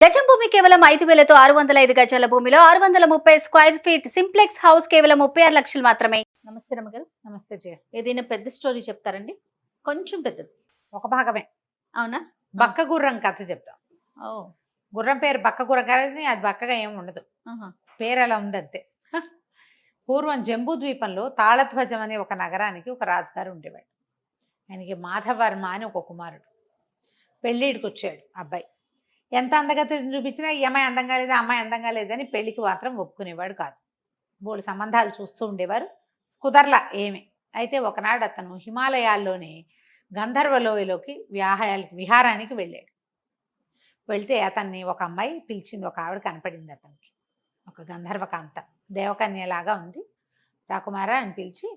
గజం భూమి కేవలం 5,000తో 605 గజాల భూమిలో 630 స్క్వేర్ ఫీట్ సింప్లెక్స్ హౌస్ కేవలం 36 లక్షలు మాత్రమే. నమస్తే రమ్మగారు. నమస్తే జయ. ఏదైనా పెద్ద స్టోరీ చెప్తారండి? కొంచెం పెద్దది, ఒక భాగమే. అవునా? బక్క గుర్రం కథ చెప్తాం. ఓ, గుర్రం పేరు బక్క గుర్రం కానీ అది బక్కగా ఏమి ఉండదు, పేరు అలా ఉంది అంతే. పూర్వం జంబూ ద్వీపంలో తాళధ్వజం అనే ఒక నగరానికి ఒక రాజుగారు ఉండేవాడు. ఆయనకి మాధవర్మ అని ఒక కుమారుడు. పెళ్ళిడికి వచ్చాడు అబ్బాయి. ఎంత అందగతిని చూపించినా ఈ అమ్మాయి అందంగా లేదా, అమ్మాయి అందంగా లేదని పెళ్లికి మాత్రం ఒప్పుకునేవాడు కాదు. బోళ్ళు సంబంధాలు చూస్తూ ఉండేవారు, కుదరలా ఏమి. అయితే ఒకనాడు అతను హిమాలయాల్లోని గంధర్వలోయలోకి విహారానికి వెళ్ళాడు. వెళ్తే అతన్ని ఒక అమ్మాయి పిలిచింది, ఒక ఆవిడ కనపడింది అతనికి. ఒక గంధర్వకాంత, దేవకన్యలాగా ఉంది. రాకుమారా అని పిలిచి,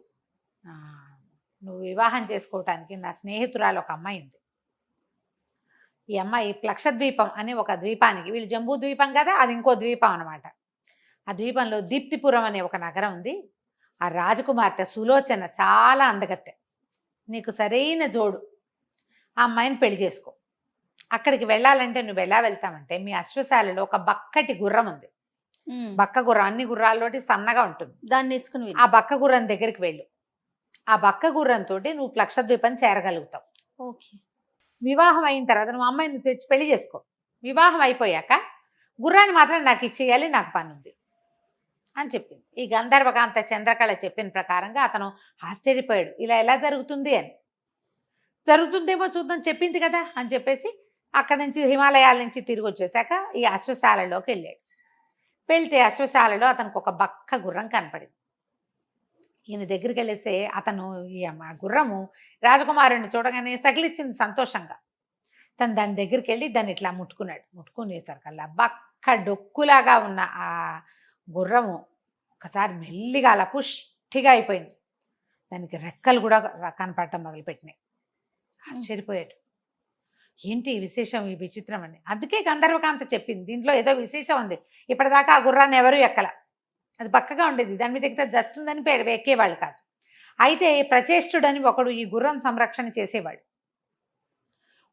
నువ్వు వివాహం చేసుకోవటానికి నా స్నేహితురాలు ఒక అమ్మాయి ఉంది. ఈ అమ్మాయి లక్షద్వీపం అనే ఒక ద్వీపానికి, వీళ్ళు జంబూ ద్వీపం కదా, అది ఇంకో ద్వీపం అనమాట. ఆ ద్వీపంలో దీప్తిపురం అనే ఒక నగరం ఉంది. ఆ రాజకుమార్తె సులోచన చాలా అందగత్తె, నీకు సరైన జోడు. ఆ అమ్మాయిని పెళ్లి చేసుకో. అక్కడికి వెళ్ళాలంటే నువ్వు ఎలా వెళ్తామంటే, మీ అశ్వశాలలో ఒక బక్కటి గుర్రం ఉంది. బక్క గుర్రం అన్ని గుర్రాల్లోటి సన్నగా ఉంటుంది. దాన్ని తీసుకుని ఆ బక్క గుర్రం దగ్గరికి వెళ్ళు. ఆ బక్క గుర్రంతో నువ్వు లక్షద్వీపం చేరగలుగుతావు. ఓకే. వివాహం అయిన తర్వాత నువ్వు అమ్మాయిని తెచ్చి పెళ్లి చేసుకో. వివాహం అయిపోయాక గుర్రాన్ని మాత్రం నాకు ఇచ్చేయాలి, నాకు పని ఉంది అని చెప్పింది. ఈ గంధర్వకాంత చంద్రకళ చెప్పిన ప్రకారంగా అతను ఆశ్చర్యపోయాడు, ఇలా ఎలా జరుగుతుంది అని. జరుగుతుందేమో చూద్దాం, చెప్పింది కదా అని చెప్పేసి అక్కడి నుంచి హిమాలయాల నుంచి తిరిగి వచ్చేసాక ఈ అశ్వశాలలోకి వెళ్ళాడు. వెళ్తే అశ్వశాలలో అతనికి ఒక బక్క గుర్రం కనపడింది. ఈయన దగ్గరికి వెళ్ళేస్తే అతను ఈ గుర్రము రాజకుమారుడిని చూడగానే సగిలిచ్చింది సంతోషంగా. తను దాని దగ్గరికి వెళ్ళి దాన్ని ఇట్లా ముట్టుకునేసరికల్లా బక్క డొక్కులాగా ఉన్న ఆ గుర్రము ఒకసారి మెల్లిగా అలా పుష్టిగా అయిపోయింది. దానికి రెక్కలు కూడా కనపడటం మొదలుపెట్టినాయి. ఆశ్చర్యపోయాడు, ఏంటి ఈ విశేషం, ఈ విచిత్రం అని. అందుకే గంధర్వకాంత చెప్పింది, దీంట్లో ఏదో విశేషం ఉంది. ఇప్పటిదాకా ఆ గుర్రాన్ని ఎవరు ఎక్కల, అది బక్కగా ఉండేది, దాని మీద ఎక్కితే జస్తుందని ఎక్కేవాళ్ళు కాదు. అయితే ప్రచేష్టుడని ఒకడు ఈ గుర్రం సంరక్షణ చేసేవాడు.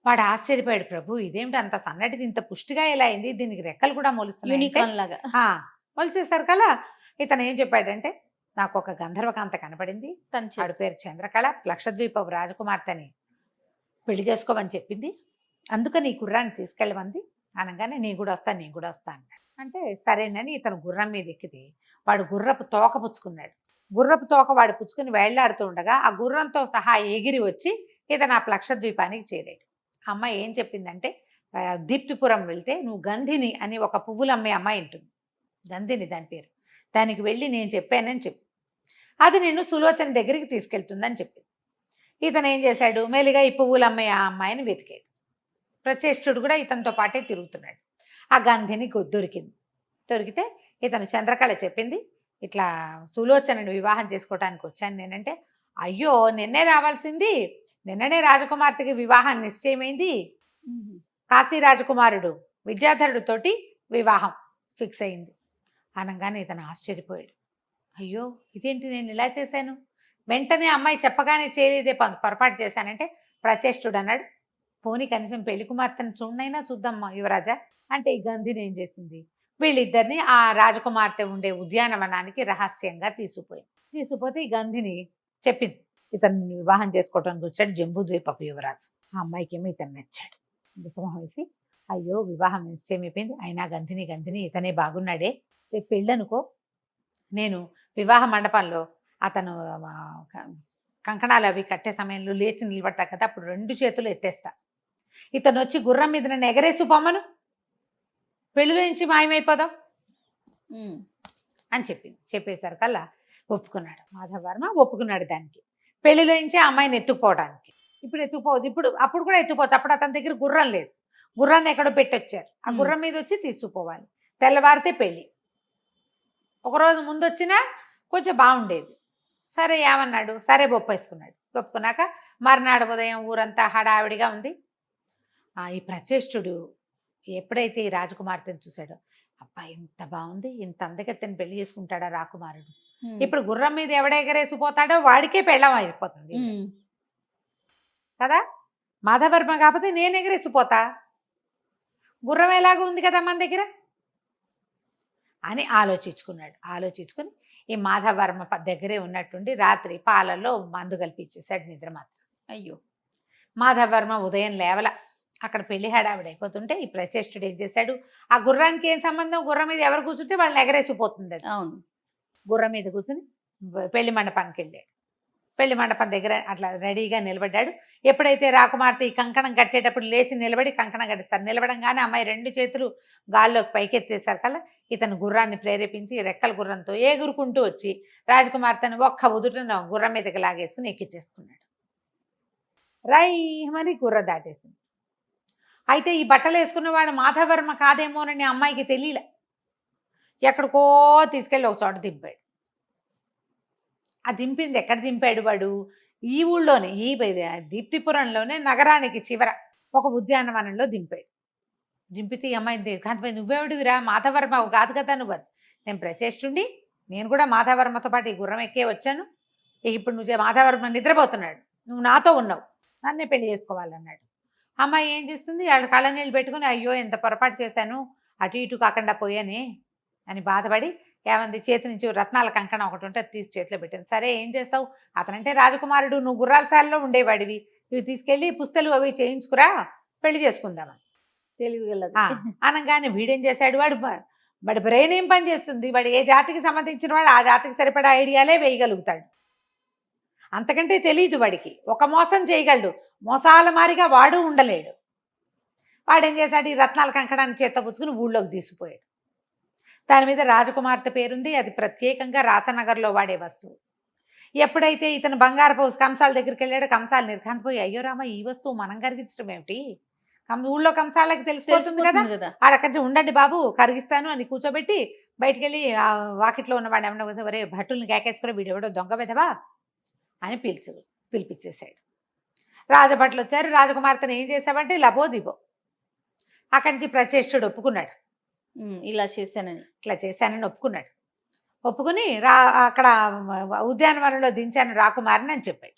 వాడు ఆశ్చర్యపోయాడు, ప్రభు ఇదేమిటి అంత సన్నటిది ఇంత పుష్టిగా ఎలా అయింది, దీనికి రెక్కలు కూడా యూనికార్న్ మొలిచేస్తారు కదా. ఇతను ఏం చెప్పాడంటే, నాకు ఒక గంధర్వకాంత కనపడింది, వాడి పేరు చంద్రకళ, లక్షద్వీపపు రాజకుమార్తెని పెళ్లి చేసుకోమని చెప్పింది, అందుకని ఈ గుర్రాన్ని తీసుకెళ్ళమంది అనగానే నీ కూడా వస్తా అన్నాడు. అంటే సరేనని ఇతను గుర్రం మీద ఎక్కితే వాడు గుర్రపు తోక పుచ్చుకున్నాడు. గుర్రపు తోక వాడు పుచ్చుకుని వేళ్లాడుతూ ఉండగా ఆ గుర్రంతో సహా ఎగిరి వచ్చి ఇతను ఆ లక్షద్వీపానికి చేరాడు. ఆ అమ్మాయి ఏం చెప్పిందంటే, దీప్తిపురం వెళ్తే నువ్వు గంధిని అని ఒక పువ్వులు అమ్మే అమ్మాయి ఉంటుంది, గంధిని దాని పేరు, దానికి వెళ్ళి నేను చెప్పానని చెప్పి అది నిన్ను సులోచన దగ్గరికి తీసుకెళ్తుందని చెప్పి ఇతను ఏం చేశాడు, మేలుగా ఈ పువ్వులు అమ్మే ఆ అమ్మాయిని వెతికాడు. ప్రచేష్టుడు కూడా ఇతనితో పాటే తిరుగుతున్నాడు. ఆ గంధిని దొరికితే ఇతను చంద్రకళ చెప్పింది, ఇట్లా సులోచనని వివాహం చేసుకోవటానికి వచ్చాను నేనంటే, అయ్యో నిన్నే రావాల్సింది, నిన్ననే రాజకుమార్తెకి వివాహం నిశ్చయమైంది, కాశీ రాజకుమారుడు విద్యాధరుడితోటి వివాహం ఫిక్స్ అయింది అనగానే ఇతను ఆశ్చర్యపోయాడు. అయ్యో ఇదేంటి, నేను ఇలా చేశాను, వెంటనే అమ్మాయి చెప్పగానే చేయలేదే పొరపాటు చేశానంటే ప్రచేష్టుడు అన్నాడు, పోనీ కనీసం పెళ్లి కుమార్తెను చూడనైనా చూద్దాం యువరాజా అంటే. ఈ గంధిని ఏం చేసింది, వీళ్ళిద్దరిని ఆ రాజకుమార్తె ఉండే ఉద్యానవనానికి రహస్యంగా తీసుకుపోతే ఈ గంధిని చెప్పింది, ఇతన్ని వివాహం చేసుకోవడానికి వచ్చాడు జంబూ ద్వీపపు యువరాజు. ఆ అమ్మాయికి ఏమో ఇతను నచ్చాడు. దుఃఖమోహం వేసి, అయ్యో వివాహం నిశ్చయమైపోయింది, అయినా గంధిని ఇతనే బాగున్నాడే, రేపు పెళ్ళనుకో, నేను వివాహ మండపంలో అతను కంకణాలు అవి కట్టే సమయంలో లేచి నిలబడతా కదా, అప్పుడు 2 చేతులు ఎత్తేస్తా, ఇతను వచ్చి గుర్రం మీద నన్ను ఎగరేసి పొమ్మను, పెళ్ళిలో నుంచి మాయమైపోదాం అని చెప్పేసరికల్లా ఒప్పుకున్నాడు. మాధవర్మ ఒప్పుకున్నాడు దానికి, పెళ్లిలో నుంచి ఆ అమ్మాయిని ఎత్తుకుపోవడానికి. అప్పుడు కూడా ఎత్తుకుపోతుంది. అప్పుడు అతని దగ్గర గుర్రం లేదు, గుర్రాన్ని ఎక్కడో పెట్టొచ్చారు, ఆ గుర్రం మీద వచ్చి తీసుకుపోవాలి. తెల్లవారితే పెళ్ళి. ఒకరోజు ముందు వచ్చినా కొంచెం బాగుండేది. సరే ఏమన్నాడు, సరే ఒప్పుకున్నాక మర్నాడు ఉదయం ఊరంతా హడావిడిగా ఉంది. ఈ ప్రచేష్టుడు ఎప్పుడైతే ఈ రాజకుమార్తెను చూశాడో, అబ్బా ఎంత బాగుంది, ఇంత అందగత్తెని పెళ్లి చేసుకుంటాడా రాకుమారుడు, ఇప్పుడు గుర్రం మీద ఎవడెగరేసిపోతాడో వాడికే పెళ్ళం అయిపోతుంది కదా. మాధవర్మ కాకపోతే నేను ఎగరేసిపోతా, గుర్రం ఎలాగో ఉంది కదా మన దగ్గర అని ఆలోచించుకుని ఈ మాధవర్మ దగ్గరే ఉన్నట్టుండి రాత్రి పాలల్లో మందు కల్పించేశాడు నిద్ర మాత్రం. అయ్యో. మాధవర్మ ఉదయం లేవల అక్కడ పెళ్లి హడావిడైపోతుంటే ఈ ప్రచేష్టుడు ఏం చేశాడు, ఆ గుర్రానికి ఏం సంబంధం, గుర్రం మీద ఎవరు కూర్చుంటే వాళ్ళని ఎగరేసిపోతుంది అది. అవును. గుర్రం మీద కూర్చుని పెళ్లి మండపానికి వెళ్ళాడు. పెళ్లి మండపం దగ్గర అట్లా రెడీగా నిలబడ్డాడు. ఎప్పుడైతే రాకుమార్తె ఈ కంకణం కట్టేటప్పుడు లేచి నిలబడి కంకణం కట్టిస్తారు. నిలబడంగానే అమ్మాయి 2 చేతులు గాల్లోకి పైకెత్తేసరి కల్లా ఇతను గుర్రాన్ని ప్రేరేపించి రెక్కల గుర్రంతో ఎగురుకుంటూ వచ్చి రాజకుమార్తెను ఒక్క ఉదుటను గుర్రం మీదకి లాగేసుకుని ఎక్కించేసుకున్నాడు. రైమని గుర్ర దాటేసింది. అయితే ఈ బట్టలు వేసుకున్నవాడు మాధవర్మ కాదేమోనని అమ్మాయికి తెలియలే. ఎక్కడికో తీసుకెళ్ళి ఒక చోట దింపాడు. ఆ దింపింది ఎక్కడ దింపాడు వాడు, ఈ ఊళ్ళోనే, ఈ దీప్తిపురంలోనే నగరానికి చివర ఒక ఉద్యానవనంలో దింపాడు. దింపితే ఈ అమ్మాయి దీర్ఘాంతపై, నువ్వెవడివిరా, మాధవర్మ కాదు కదా నువ్వు, నేను ప్రచేష్టుండి నేను కూడా మాధవర్మతో పాటు ఈ గుర్రం ఎక్కే వచ్చాను. ఇప్పుడు నువ్వు మాధవర్మ నిద్రపోతున్నాడు, నువ్వు నాతో ఉన్నావు, నన్నే పెళ్లి చేసుకోవాలన్నాడు. అమ్మాయి ఏం చేస్తుంది, ఆడ కళ్ళనీళ్ళు పెట్టుకుని అయ్యో ఎంత పొరపాటు చేశాను, అటు ఇటు కాకుండా పోయానే అని బాధపడి ఏమంది, చేతి నుంచి రత్నాల కంకణం ఒకటి ఉంటే అది తీసి చేతిలో పెట్టింది. సరే ఏం చేస్తావు, అతనంటే రాజకుమారుడు, నువ్వు గుర్రాల సాలలో ఉండేవాడివి, ఇవి తీసుకెళ్ళి పుస్తలు అవి చేయించుకురా, పెళ్లి చేసుకుందామని తెలివిగలదు. అనగానే వీడేం చేశాడు, వాడి బ్రెయిన్ ఏం పని చేస్తుంది, వాడు ఏ జాతికి సంబంధించిన వాడు ఆ జాతికి సరిపడా ఐడియాలే వేయగలుగుతాడు, అంతకంటే తెలియదు వాడికి. ఒక మోసం చేయగలడు, మోసాల మారిగా వాడు ఉండలేడు. వాడేం చేశాడు, ఈ రత్నాల కంకణాన్ని చేత్తో పుచ్చుకుని ఊళ్ళోకి తీసుకుపోయాడు. దాని మీద రాజకుమార్తె పేరుంది, అది ప్రత్యేకంగా రాచనగర్లో వాడే వస్తువు. ఎప్పుడైతే ఇతను బంగారపు కంసాల దగ్గరికి వెళ్ళాడో కంసాలు నిర్ఘాంతపోయి, అయ్యో రామ ఈ వస్తువు మనం కరిగించడం ఏమిటి, ఊళ్ళో కంసాలకి తెలిసిపోతుంది కదా, ఆడక్కడి ఉండండి బాబు కరిగిస్తాను అని కూర్చోబెట్టి బయటికి వెళ్ళి ఆ వాకిట్లో ఉన్నవాడు ఏమన్నా వరే భట్టుల్ని కేకేసుకుని వీడెవడో దొంగ వెధవా అని పిలిపించేశాడు. రాజభట్లు వచ్చారు. రాజకుమార్తెను ఏం చేశావంటే లబో దిబో. అక్కడి నుంచి ప్రచేష్టుడు ఒప్పుకున్నాడు, ఇలా చేశానని ఒప్పుకున్నాడు. ఒప్పుకుని అక్కడ ఉద్యానవనంలో దించాను రాకుమారిని అని చెప్పాడు.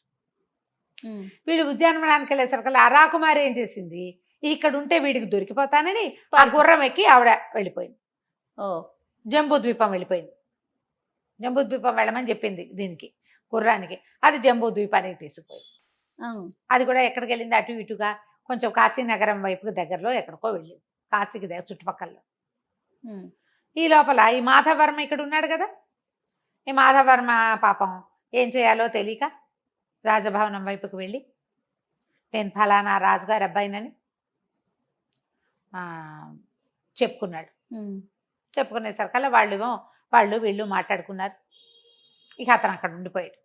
వీడు ఉద్యానవనానికి వెళ్ళేసరికల్లా ఆ రాకుమారి ఏం చేసింది, ఇక్కడ ఉంటే వీడికి దొరికిపోతానని ఆ గుర్రం ఎక్కి ఆవిడ వెళ్ళిపోయింది. జంబూద్వీపం వెళ్ళిపోయింది. జంబూద్వీపం వెళ్ళమని చెప్పింది దీనికి, గుర్రానికి. అది జంబూద్వీపానికి తీసుకుపోయింది. అది కూడా ఎక్కడికి వెళ్ళింది, అటు ఇటుగా కొంచెం కాశీనగరం వైపుకి దగ్గరలో ఎక్కడికో వెళ్ళింది, కాశీకి దగ్గర చుట్టుపక్కల. ఈ లోపల ఈ మాధవర్మ ఇక్కడ ఉన్నాడు కదా, ఈ మాధవర్మ పాపం ఏం చేయాలో తెలియక రాజభవనం వైపుకి వెళ్ళి నేను ఫలానా రాజుగారి అబ్బాయినని చెప్పుకున్నాడు. చెప్పుకునేసరికల్లా వాళ్ళు వీళ్ళు మాట్లాడుకున్నారు. ఇక అతను అక్కడ ఉండిపోయాడు.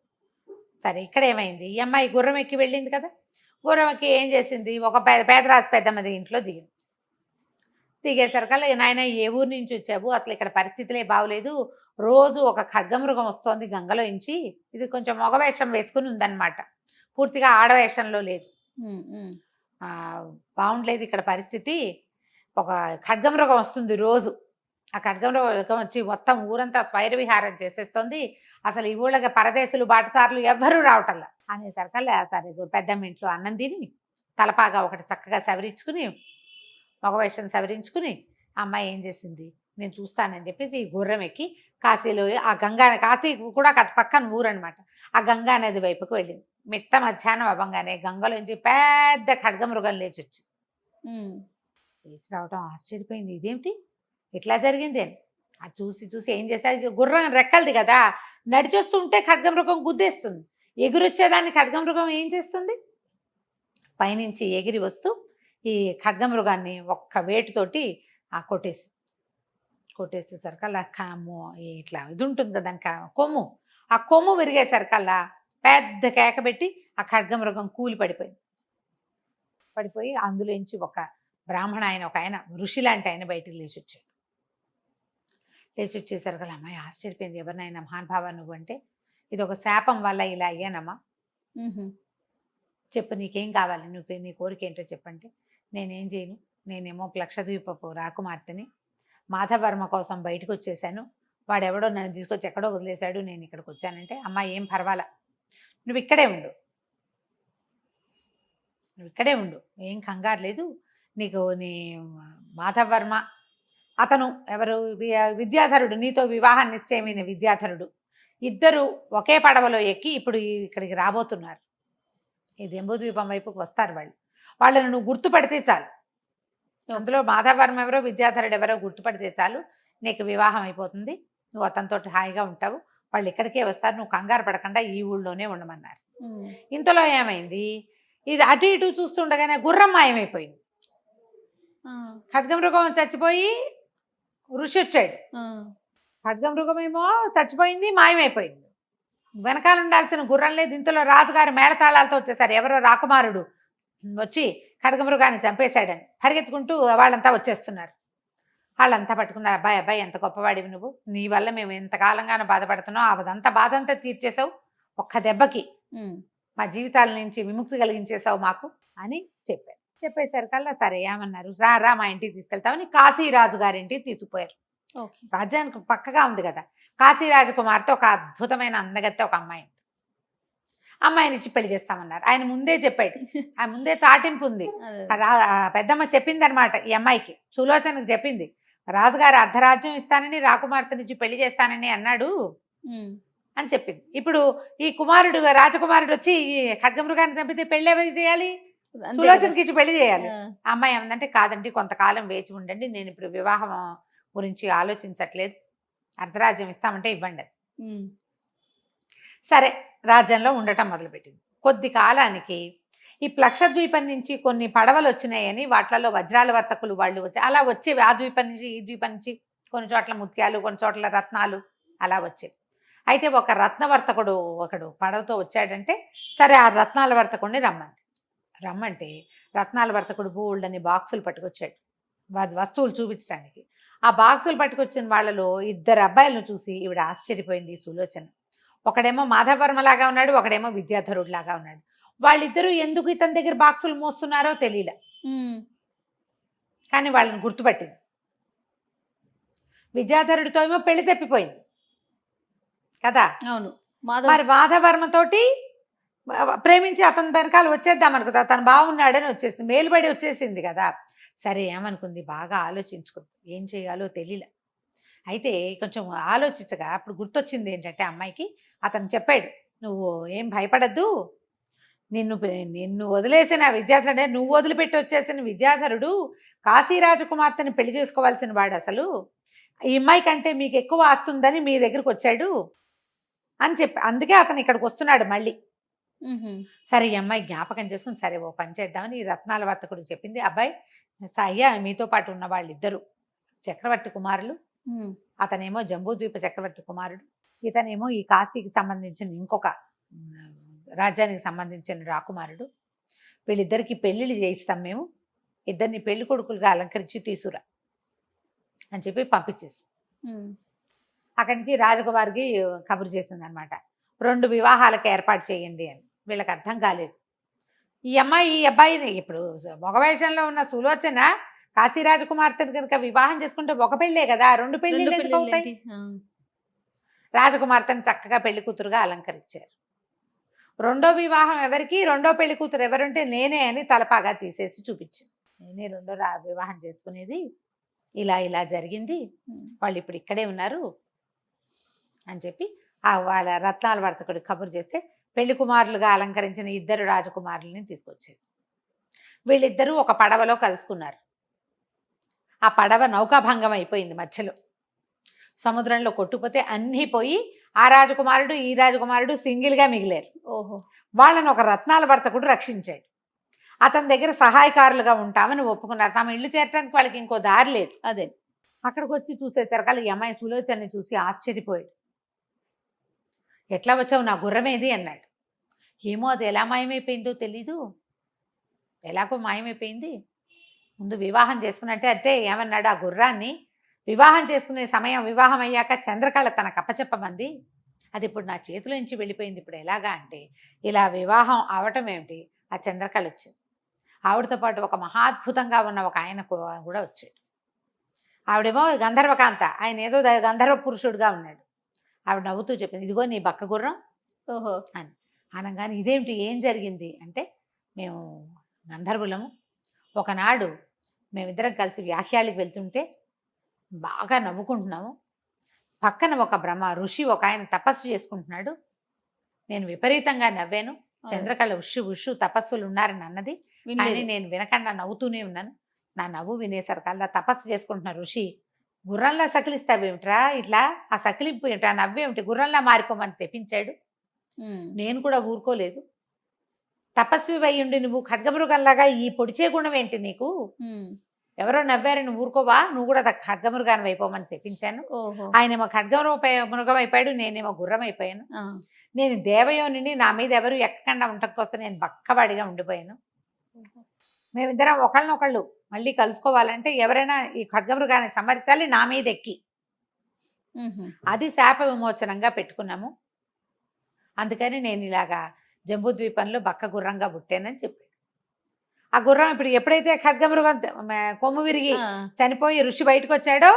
సరే ఇక్కడ ఏమైంది, ఈ అమ్మాయి గుర్రం ఎక్కి వెళ్ళింది కదా, గుర్రం ఎక్కి ఏం చేసింది, ఒక పేదరాజు పెద్దమ్మది ఇంట్లో దిగేసరికల్లా నాయన ఏ ఊరు నుంచి వచ్చావు, అసలు ఇక్కడ పరిస్థితులే బాగోలేదు, రోజు ఒక ఖడ్గమృగం వస్తోంది గంగలో ఇంచి, ఇది కొంచెం మగవేషం వేసుకుని ఉందన్నమాట, పూర్తిగా ఆడవేషంలో లేదు, బాగుండలేదు ఇక్కడ పరిస్థితి, ఒక ఖడ్గమృగం వస్తుంది రోజు, ఆ ఖడ్గమృగం వచ్చి మొత్తం ఊరంతా స్వైర విహారం చేసేస్తుంది, అసలు ఈ ఊళ్ళకి పరదేశులు బాటసార్లు ఎవ్వరూ రావటల్లా అనేసరికల్లా సరే పెద్దమ్మ ఇంట్లో అన్నం తిని తలపాగా ఒకటి చక్కగా సవరించుకుని మగవేషం సవరించుకుని అమ్మాయి ఏం చేసింది, నేను చూస్తానని చెప్పేసి ఈ గుర్రం ఎక్కి కాశీలో ఆ కాశీ కూడా పక్కన ఊరు అనమాట, ఆ గంగా నది వైపుకు వెళ్ళింది. మిట్ట మధ్యాహ్నం అవ్వగానే గంగలోంచి పెద్ద ఖడ్గమృగం లేచి వచ్చింది. లేచి రావటం ఆశ్చర్యపోయింది, ఇదేమిటి ఇట్లా జరిగింది అని. అది చూసి ఏం చేస్తారు, గుర్రం రెక్కలది కదా, నడిచొస్తుంటే ఖడ్గమృగం గుద్దేస్తుంది, ఎగురొచ్చేదాన్ని ఖడ్గమృగం ఏం చేస్తుంది, పైనుంచి ఎగిరి వస్తూ ఈ ఖడ్గమృగాన్ని ఒక్క వేటుతోటి కొట్టేసేసరికల్లా ఇట్లా ఇది ఉంటుంది కదా దానికి కొమ్ము, ఆ కొమ్ము విరిగేసరికల్లా పెద్ద కేక పెట్టి ఆ ఖడ్గమృగం కూలి పడిపోయి అందులోంచి ఒక బ్రాహ్మణ ఆయన, ఒక ఆయన ఋషి లాంటి ఆయన బయటికి లేచి వచ్చేసరికల్లా అమ్మాయి ఆశ్చర్యపోయింది, ఎవరినైనా మహానుభావ నువ్వు అంటే, ఇది ఒక శాపం వల్ల ఇలా అయ్యానమ్మా, చెప్పు నీకేం కావాలి, నీ కోరిక ఏంటో చెప్పంటే, నేనేం చేయను, నేనేమో లక్షద్వీపపు రాకుమార్తెని, మాధవర్మ కోసం బయటకు వచ్చేసాను, వాడెవడో నన్ను తీసుకొచ్చి ఎక్కడో వదిలేశాడు, నేను ఇక్కడికి వచ్చానంటే, అమ్మ ఏం పర్వాలా, నువ్వు ఇక్కడే ఉండు, ఏం కంగారు లేదు, నీకు నీ మాధవ్ వర్మ, అతను ఎవరు విద్యాధరుడు, నీతో వివాహం నిశ్చయమైన విద్యాధరుడు, ఇద్దరు ఒకే పడవలో ఎక్కి ఇప్పుడు ఇక్కడికి రాబోతున్నారు. ఈ జంబూద్వీపం వైపుకి వస్తారు వాళ్ళు. వాళ్ళని నువ్వు గుర్తుపడితే చాలు. అందులో మాధవ్ వర్మ ఎవరో విద్యాధరుడు ఎవరో గుర్తుపడితే చాలు, నీకు వివాహం అయిపోతుంది. నువ్వు అతనితో హాయిగా ఉంటావు. వాళ్ళు ఇక్కడికే వస్తారు, నువ్వు కంగారు పడకుండా ఈ ఊళ్ళోనే ఉండమన్నారు. ఇంతలో ఏమైంది, ఇది అటు ఇటు చూస్తుండగానే గుర్రం మాయమైపోయింది. ఖడ్గమృగం చచ్చిపోయి ఋషి వచ్చాడు. ఖడ్గమృగమేమో చచ్చిపోయింది, మాయమైపోయింది. వెనకాల ఉండాల్సిన గుర్రం లేదు. ఇంతలో రాజుగారు మేళతాళాలతో వచ్చేసారు. ఎవరో రాకుమారుడు వచ్చి ఖడ్గమృగాన్ని చంపేశాడని పరిగెత్తుకుంటూ వాళ్ళంతా వచ్చేస్తున్నారు. వాళ్ళంతా పట్టుకున్నారు. అబ్బాయి అబ్బాయి ఎంత గొప్పవాడివి నువ్వు, నీ వల్ల మేము ఎంతకాలంగానో బాధపడుతున్నావు, అదంతా బాధ అంతా తీర్చేసావు, ఒక్క దెబ్బకి మా జీవితాల నుంచి విముక్తి కలిగించేసావు మాకు అని చెప్పారు. చెప్పేసరికల్లా సరే ఏమన్నారు, రా మా ఇంటికి తీసుకెళ్తామని కాశీరాజు గారింటికి తీసుకుపోయారు. రాజ్యానికి పక్కగా ఉంది కదా. కాశీరాజు కుమార్తె ఒక అద్భుతమైన అందగత్తె ఒక అమ్మాయిని ఇచ్చి పెళ్లి చేస్తామన్నారు. ఆయన ముందే చెప్పాడు, ఆయన ముందే చాటింపు ఉంది. పెద్దమ్మ చెప్పింది అనమాట, ఈ అమ్మాయికి సులోచనకు చెప్పింది, రాజుగారు అర్ధరాజ్యం ఇస్తానని రాకుమార్తెనిచ్చి పెళ్లి చేస్తానని అన్నాడు అని చెప్పింది. ఇప్పుడు ఈ కుమారుడు రాజకుమారుడు వచ్చి ఈ ఖడ్గమృగాన్ని చంపితే పెళ్లి ఎవరికి చేయాలి, సులోచనకి ఇచ్చి పెళ్లి చేయాలి. ఆ అమ్మాయి ఏమందంటే, కాదండి కొంతకాలం వేచి ఉండండి, నేను ఇప్పుడు వివాహం గురించి ఆలోచించట్లేదు, అర్ధరాజ్యం ఇస్తామంటే ఇవ్వండి. సరే రాజ్యంలో ఉండటం మొదలుపెట్టింది. కొద్ది కాలానికి ఈ లక్షద్వీపం నుంచి కొన్ని పడవలు వచ్చినాయని వాటిలలో వజ్రాల వర్తకులు వాళ్ళు వచ్చి అలా వచ్చేవి. ఆ ద్వీపం నుంచి ఈ ద్వీపం నుంచి కొన్ని చోట్ల ముత్యాలు, కొన్ని చోట్ల రత్నాలు అలా వచ్చేవి. అయితే ఒక రత్నవర్తకుడు ఒకడు పడవతో వచ్చాడంటే సరే ఆ రత్నాల వర్తకుడిని రమ్మంటే రత్నాల వర్తకుడు బోల్డని బాక్సులు పట్టుకొచ్చాడు వస్తువులు చూపించడానికి. ఆ బాక్సులు పట్టుకొచ్చిన వాళ్ళలో ఇద్దరు అబ్బాయిలను చూసి ఈవిడ ఆశ్చర్యపోయింది సులోచన. ఒకడేమో మాధవర్మ లాగా ఉన్నాడు, ఒకడేమో విద్యాధరుడు లాగా ఉన్నాడు. వాళ్ళిద్దరూ ఎందుకు ఇతని దగ్గర బాక్సులు మోస్తున్నారో తెలియలే, కానీ వాళ్ళని గుర్తుపట్టింది. విద్యాధరుడితో ఏమో పెళ్లి తప్పిపోయింది కదా. అవును. మరి మాధవర్మతోటి ప్రేమించి అతని వెనకాల వచ్చేద్దాం అనుకుంది. అతను బాగున్నాడని వచ్చేసింది, మేలుబడి వచ్చేసింది కదా. సరే ఏమనుకుంది, బాగా ఆలోచించుకుంది, ఏం చేయాలో తెలియలే. అయితే కొంచెం ఆలోచించగా అప్పుడు గుర్తొచ్చింది ఏంటంటే అమ్మాయికి అతను చెప్పాడు, నువ్వు ఏం భయపడద్దు, నిన్ను వదిలేసిన విద్యాధరుడే, నువ్వు వదిలిపెట్టి వచ్చేసిన విద్యాధరుడు కాశీరాజు కుమార్తెని పెళ్లి చేసుకోవాల్సిన వాడు. అసలు ఈ అమ్మాయి కంటే మీకు ఎక్కువ ఆస్తుందని మీ దగ్గరకు వచ్చాడు అని చెప్పి, అందుకే అతను ఇక్కడికి వస్తున్నాడు మళ్ళీ. సరే ఈ అమ్మాయి జ్ఞాపకం చేసుకుని సరే ఓ పని చేద్దామని ఈ రత్నాల వర్తకుడు చెప్పింది. అబ్బాయి అయ్యా, మీతో పాటు ఉన్న వాళ్ళిద్దరు చక్రవర్తి కుమారులు, అతనేమో జంబూద్వీప చక్రవర్తి కుమారుడు, ఇతనేమో ఈ కాశీకి సంబంధించిన ఇంకొక రాజ్యానికి సంబంధించిన రాకుమారుడు. వీళ్ళిద్దరికి పెళ్లిళ్ళు చేయిస్తాం మేము, ఇద్దరిని పెళ్లి కొడుకులుగా అలంకరించి తీసుకురా అని చెప్పి పంపించేసి అక్కడి నుంచి రాజకుమారికి కబురు చేసింది అనమాట, 2 వివాహాలకు ఏర్పాటు చేయండి అని. వీళ్ళకి అర్థం కాలేదు. ఈ అబ్బాయిని ఇప్పుడు మగవేషంలో ఉన్న సులోచన కాశీరాజకుమార్తెను కనుక వివాహం చేసుకుంటే ఒక పెళ్ళే కదా, 2 పెళ్ళిళ్ళు ఎందుకు అవుతాయి? రాజకుమార్తెను చక్కగా పెళ్లి కూతురుగా అలంకరించారు. రెండో వివాహం ఎవరికి, రెండో పెళ్లి కూతురు ఎవరుంటే నేనే అని తలపాగా తీసేసి చూపించింది. నేనే రెండో వివాహం చేసుకునేది, ఇలా జరిగింది, వాళ్ళు ఇప్పుడు ఇక్కడే ఉన్నారు అని చెప్పి వాళ్ళ రత్నాల వర్తకుడు కబురు చేస్తే పెళ్లి కుమారులుగా అలంకరించిన 2 రాజకుమారులని తీసుకొచ్చేది. వీళ్ళిద్దరూ ఒక పడవలో కలుసుకున్నారు. ఆ పడవ నౌకాభంగం అయిపోయింది, మధ్యలో సముద్రంలో కొట్టుపోతే అన్నీ పోయి ఆ రాజకుమారుడు ఈ రాజకుమారుడు సింగిల్గా మిగిలారు. వాళ్ళని ఒక రత్నాల వర్తకుడు రక్షించాడు. అతని దగ్గర సహాయకారులుగా ఉంటామని ఒప్పుకున్నారు. తమ ఇల్లు చేరడానికి వాళ్ళకి ఇంకో దారి లేదు. అదే అక్కడికి వచ్చి చూసేసరికి ఈ అమ్మాయి సులోచనని చూసి ఆశ్చర్యపోయాడు. ఎట్లా వచ్చావు, నా గుర్రమేది అన్నాడు. ఏమో అది ఎలా మాయమైపోయిందో తెలీదు, ఎలాగో మాయమైపోయింది. ముందు వివాహం చేసుకున్నట్టే అంటే ఏమన్నాడు, ఆ గుర్రాన్ని వివాహం చేసుకునే సమయం వివాహం అయ్యాక చంద్రకళ తనకు అప్పచెప్పమంది, అది ఇప్పుడు నా చేతిలో నుంచి వెళ్ళిపోయింది. ఇప్పుడు ఎలాగా అంటే ఇలా వివాహం అవటం ఏమిటి, ఆ చంద్రకళ వచ్చింది. ఆవిడతో పాటు ఒక మహాద్భుతంగా ఉన్న ఒక ఆయన కూడా వచ్చాడు. ఆవిడేమో గంధర్వకాంత, ఆయన ఏదో గంధర్వ పురుషుడుగా ఉన్నాడు. ఆవిడ నవ్వుతూ చెప్పింది, ఇదిగో నీ బక్క గుర్రం అని అనగానే ఇదేమిటి, ఏం జరిగింది అంటే, మేము గంధర్వులము, ఒకనాడు మేమిద్దరం కలిసి వ్యాఖ్యాలకు వెళ్తుంటే బాగా నవ్వుకుంటున్నాము. పక్కన ఒక ఋషి ఒక ఆయన తపస్సు చేసుకుంటున్నాడు. నేను విపరీతంగా నవ్వాను. చంద్రకళ ఉషు తపస్సులు ఉన్నారని అన్నది, కానీ నేను వినకుండా నవ్వుతూనే ఉన్నాను. నా నవ్వు వినేసరికల్లా తపస్సు చేసుకుంటున్న ఋషి, గుర్రంలా సకిలిస్తావేమిట్రా, ఇట్లా ఆ సకిలింపు ఏమిటి, ఆ నవ్వేమిటి, గుర్రంలా మారిపోమని తెప్పించాడు. నేను కూడా ఊరుకోలేదు. తపస్వి అయ్యుండి నువ్వు ఖడ్గమృగంలాగా ఈ పొడిచే గుణం ఏంటి నీకు, ఎవరో నవ్వారు నువ్వు ఊరుకోవా, నువ్వు కూడా ఖడ్గమృగాన్ని అయిపోమని చెప్పించాను. ఆయనేమో మృగం అయిపోయాడు, నేనేమో గుర్రం అయిపోయాను. నేను దేవయోనిని, నా మీద ఎవరు ఎక్కకుండా ఉండటం కోసం నేను బక్కవాడిగా ఉండిపోయాను. మేమిద్దరం ఒకళ్ళనొకళ్ళు మళ్ళీ కలుసుకోవాలంటే ఎవరైనా ఈ ఖడ్గమృగాన్ని సమర్చాలి నా మీద ఎక్కి. అది శాప విమోచనంగా పెట్టుకున్నాము. అందుకని నేను ఇలాగా జంబూద్వీపంలో బక్క గుర్రంగా పుట్టానని చెప్పాడు. ఆ గుర్రం ఇప్పుడు ఎప్పుడైతే ఖడ్గమృగం కొమ్ము విరిగి చనిపోయి ఋషి బయటకు వచ్చాడో,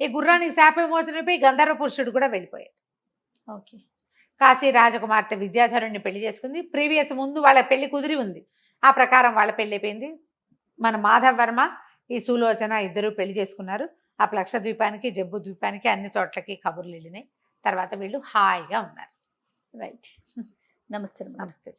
ఈ గుర్రానికి శాప విమోచనపై గంధర్వ పురుషుడు కూడా వెళ్ళిపోయాడు. ఓకే. కాశీ రాజకుమార్తె విద్యాధరుణ్ణి పెళ్లి చేసుకుంది. ప్రీవియస్ ముందు వాళ్ళ పెళ్లి కుదిరి ఉంది. ఆ ప్రకారం వాళ్ళ పెళ్లి అయిపోయింది. మన మాధవ్ వర్మ, ఈ సులోచన ఇద్దరు పెళ్లి చేసుకున్నారు. ఆ లక్షద్వీపానికి, జబ్బు ద్వీపానికి, అన్ని చోట్లకి కబుర్లు వెళ్ళినాయి. తర్వాత వీళ్ళు హాయిగా ఉన్నారు. రైట్. నమస్తే. నమస్తే.